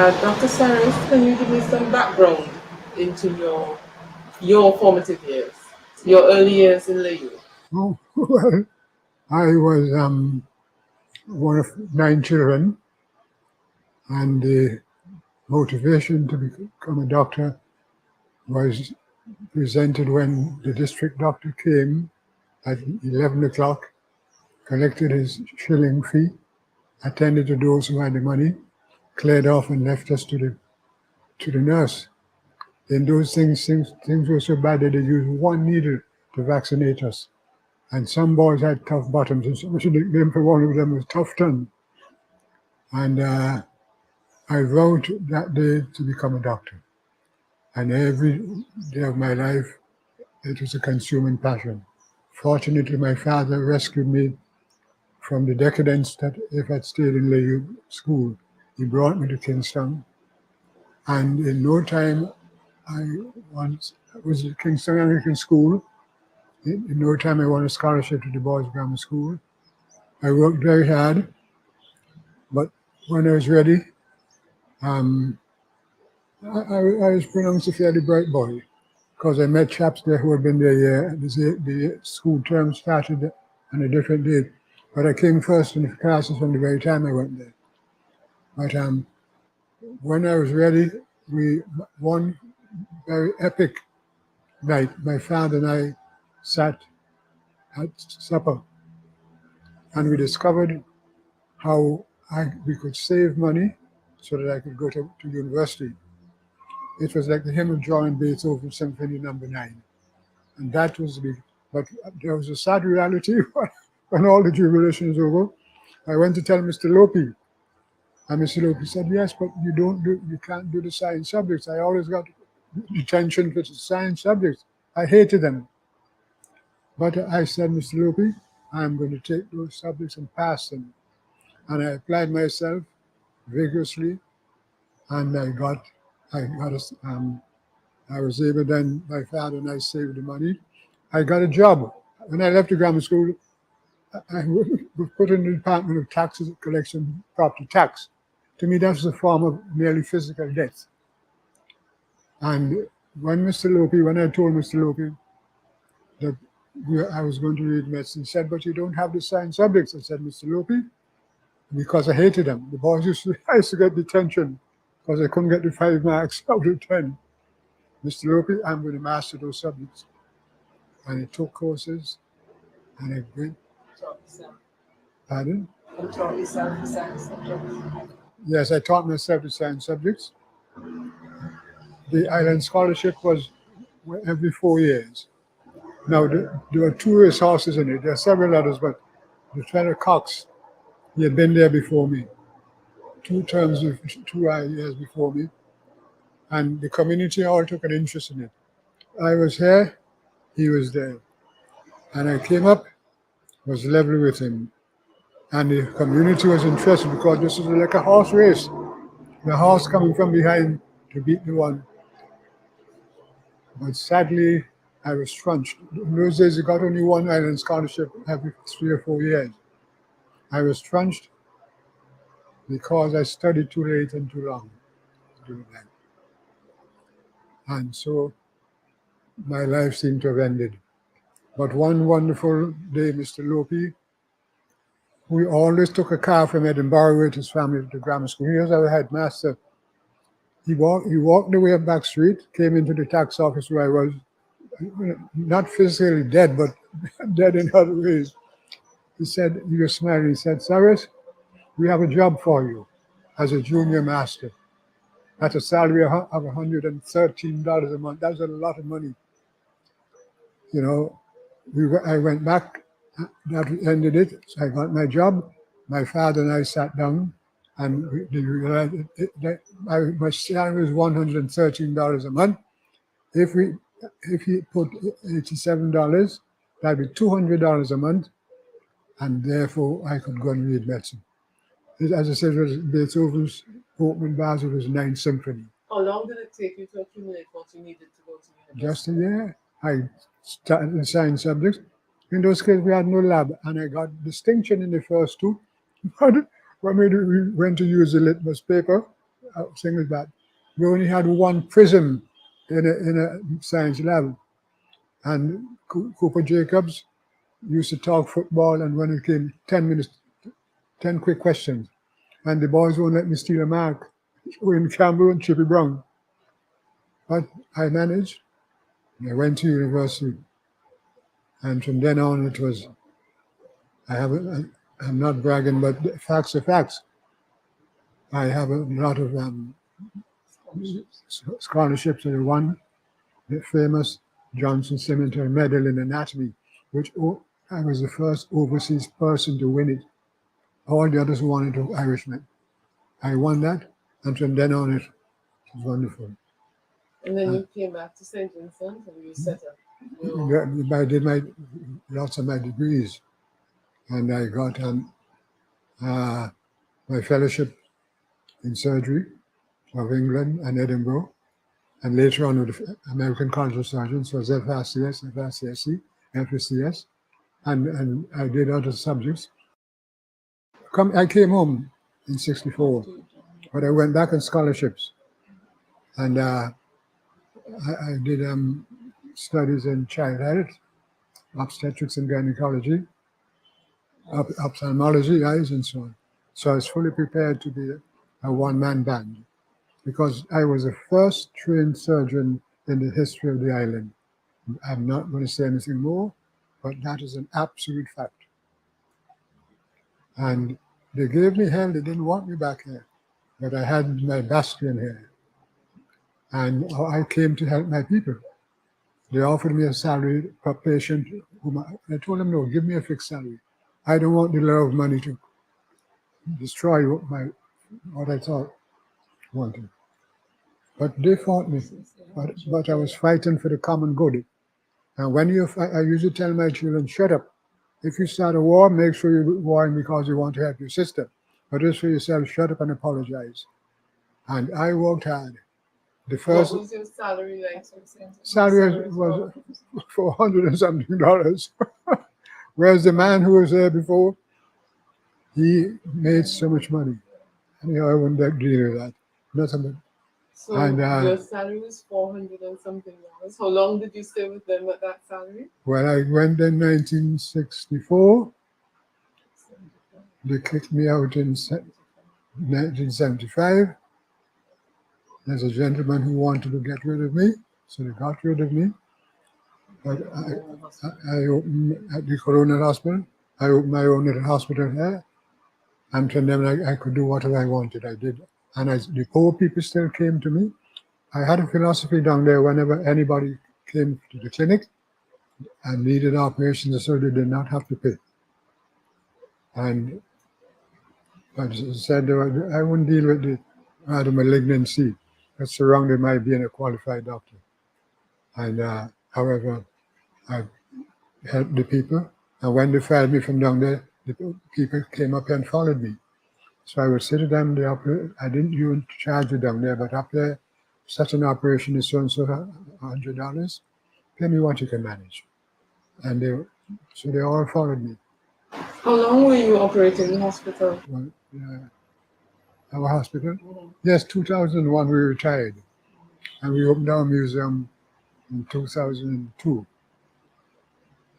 Dr. Cyrus, can you give me some background into your formative years, your early years in Layu? Oh, well, I was one of 9 children, and the motivation to become a doctor was presented when the district doctor came at 11 o'clock, collected his shilling fee, attended to those who had the money, cleared off, and left us to the nurse. In those things were so bad that they used one needle to vaccinate us. And some boys had tough bottoms, and so much the name for one of them was Tough Ton. And I vowed that day to become a doctor. And every day of my life, it was a consuming passion. Fortunately, my father rescued me from the decadence that if I'd stayed in Layu school. He brought me to Kingston. And in no time, I was at Kingston Anglican School. In no time, I won a scholarship to the Boys Grammar School. I worked very hard, but when I was ready, I was pronounced a fairly bright boy because I met chaps there who had been there. The school term started on a different date, but I came first in the classes from the very time I went there. But when I was ready, one very epic night, my father and I sat at supper, and we discovered how we could save money so that I could go to university. It was like the hymn of joy in Beethoven Symphony No. 9. And that was big. But there was a sad reality when all the jubilation was over. I went to tell Mr. Lopi. And Mr. Lopi said, yes, but you can't do the science subjects. I always got detention for the science subjects. I hated them. But I said, Mr. Lopi, I'm going to take those subjects and pass them. And I applied myself vigorously, and I was able then, my father and I saved the money. I got a job. When I left the grammar school, I was put in the Department of Taxes Collection, Property Tax. To me, that was a form of nearly physical death. And when I told Mr. Lopi that I was going to read medicine, he said, but you don't have the science subjects. I said, Mr. Lopi, because I hated them. The boys I used to get detention because I couldn't get the 5 marks out of 10. Mr. Lopi, I'm going to master those subjects. And I took courses, and I went. Pardon? You taught yourself the science subjects? Yes, I taught myself the science subjects. The Island Scholarship was every 4 years. Now, there were 2 resources in it. There are several others, but Lieutenant Cox, he had been there before me, 2 terms of 2 years before me, and the community all took an interest in it. I was here, he was there, and I came up, was level with him, and the community was interested because this was like a horse race. The horse coming from behind to beat the one. But sadly, I was trunched. In those days, you got only 1 Island Scholarship every 3 or 4 years. I was trunched because I studied too late and too long doing that. And so my life seemed to have ended. But one wonderful day, Mr. Lopi, who always took a car from Edinburgh with his family to grammar school. He was our headmaster. He walked the way up back street, came into the tax office where I was, not physically dead, but dead in other ways. He was smiling, he said, Cyrus, we have a job for you as a junior master at a salary of $113 a month. That's a lot of money. You know, I went back, that ended it. So I got my job. My father and I sat down, and my salary was $113 a month. If he put $87, that'd be $200 a month, and therefore I could go and read medicine. As I said, it was Beethoven's Opening Basel was 9th Symphony. How long did it take you to accumulate what you needed to go to university? Just a year. I started in science subjects. In those cases, we had no lab, and I got distinction in the first 2. But when we went to use the litmus paper, thing was that we only had one prism in a science lab, and Cooper Jacobs used to talk football, and when it came 10 minutes, 10 quick questions, and the boys won't let me steal a mark. Wayne Campbell and Chippy Brown. But I managed. I went to university, and from then on it was, I'm not bragging, but the facts are facts. I have a lot of scholarships. I won the famous Johnson Cemetery Medal in Anatomy, which I was the first overseas person to win it. All the others wanted to Irishmen. I won that, and from then on it was wonderful. And then you came back to St. Vincent and you set up your... I did lots of my degrees, and I got my fellowship in surgery of England and Edinburgh, and later on with the American College of Surgeons was FRCS, FRCSC, FSCS, and I did other subjects. I came home in '64, but I went back on scholarships, and I did studies in child health, obstetrics and gynecology, ophthalmology, eyes, and so on. So I was fully prepared to be a one-man band, because I was the first trained surgeon in the history of the island. I'm not going to say anything more, but that is an absolute fact. And they gave me hell. They didn't want me back here, but I had my bastion here, and I came to help my people. They offered me a salary per patient. I told them, no, give me a fixed salary. I don't want the love of money to destroy what I thought wanted. But they fought me. But I was fighting for the common good. And when you fight, I usually tell my children, shut up. If you start a war, make sure you're warring because you want to help your sister. But just for yourself, shut up and apologize. And I worked hard. What was your salary like? Salary was $400 and something. Whereas the man who was there before, he made so much money. And I wouldn't deal with that. Nothing but. So your salary was $400 and something. How long did you stay with them at that salary? Well, I went in 1964. They kicked me out in 1975. There's a gentleman who wanted to get rid of me, so they got rid of me. But I opened at the Coronal Hospital. I opened my own little hospital here, and from then I could do whatever I wanted. I did, and the poor people still came to me. I had a philosophy down there: whenever anybody came to the clinic and needed operations, so they did not have to pay. And I said I wouldn't deal with the malignancy that surrounded my being a qualified doctor. And however, I helped the people. And when they fired me from down there, the people came up here and followed me. So I would sit at them. I didn't even charge you down there, but up there, such an operation is so and so $100. Pay me what you can manage. And they all followed me. How long were you operating the hospital? Well, our hospital? Yes, 2001 we retired. And we opened our museum in 2002.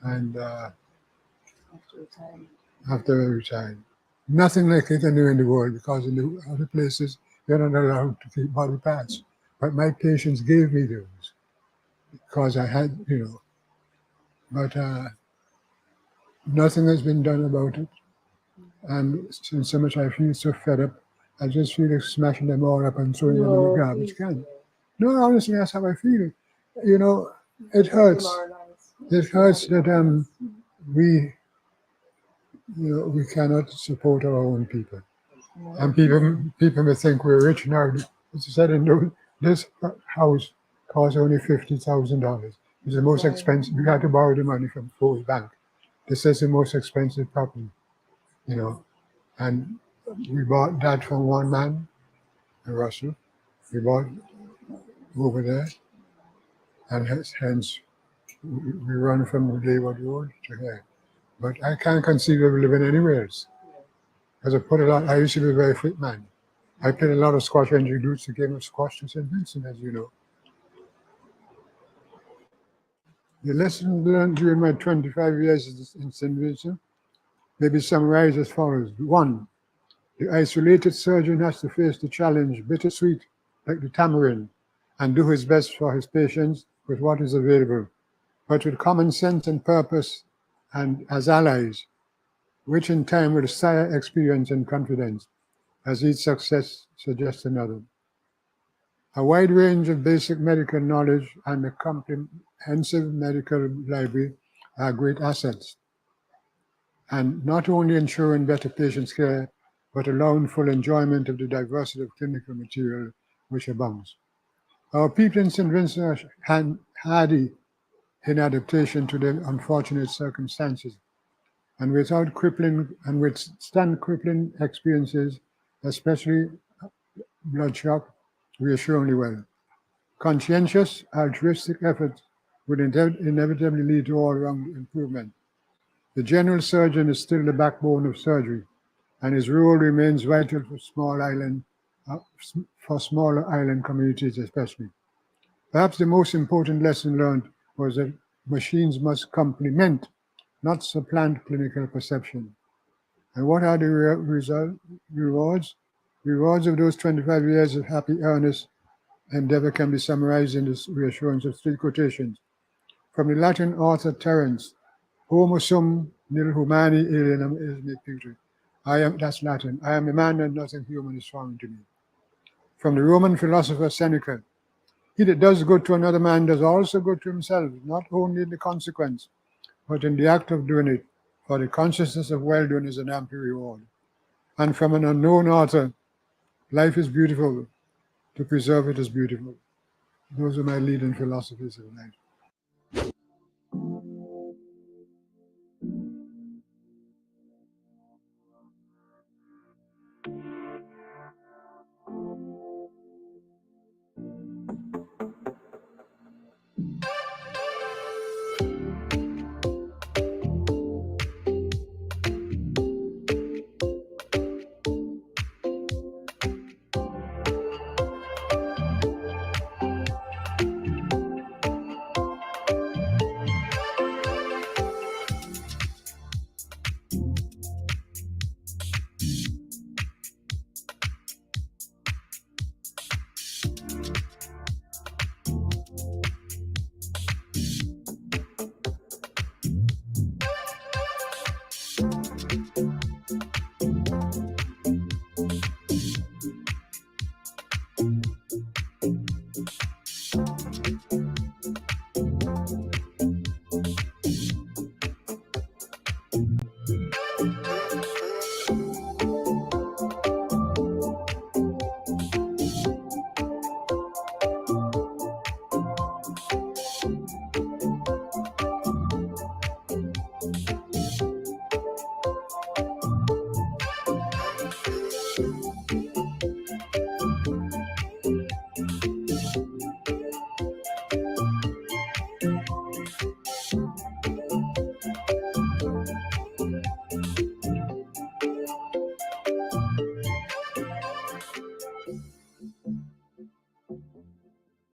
And after we retired. Nothing like it anywhere in the world, because in the other places, you're not allowed to keep body parts. But my patients gave me those because I had, but nothing has been done about it. And since so much I feel so fed up, I just feel like smashing them all up and throwing them in the garbage can. No, honestly, that's how I feel. It hurts. It hurts that we cannot support our own people. And people may think we're rich now. As I said, this house costs only $50,000. It's the most expensive. We had to borrow the money from Ford Bank. This is the most expensive property, And we bought that from one man, Russell. We bought over there, and hence we run from the Labour Road to here. But I can't conceive of living anywhere else. Because I used to be a very fit man. I played a lot of squash and introduced the game of squash to St. Vincent, as you know. The lesson learned during my 25 years in St. Vincent may be summarized as follows. 1. The isolated surgeon has to face the challenge, bittersweet, like the tamarind, and do his best for his patients with what is available, but with common sense and purpose and as allies, which in time will sire experience and confidence, as each success suggests another. A wide range of basic medical knowledge and a comprehensive medical library are great assets, and not only ensuring better patient care, but allowing full enjoyment of the diversity of clinical material which abounds. Our people in St. Vincent are hardy in adaptation to their unfortunate circumstances, and without withstand crippling experiences, especially blood shock, reassuringly well. Conscientious, altruistic efforts would inevitably lead to all-round improvement. The general surgeon is still the backbone of surgery, and his role remains vital for smaller island communities especially. Perhaps the most important lesson learned was that machines must complement, not supplant clinical perception. And what are the rewards? Rewards of those 25 years of happy, earnest endeavor can be summarized in this reassurance of 3 quotations. From the Latin author Terence, Homo sum nil humani alienum is me putri. That's Latin. I am a man and nothing human is foreign to me. From the Roman philosopher Seneca, he that does good to another man does also good to himself, not only in the consequence, but in the act of doing it, for the consciousness of well-doing is an ample reward. And from an unknown author, life is beautiful, to preserve it is beautiful. Those are my leading philosophies of life.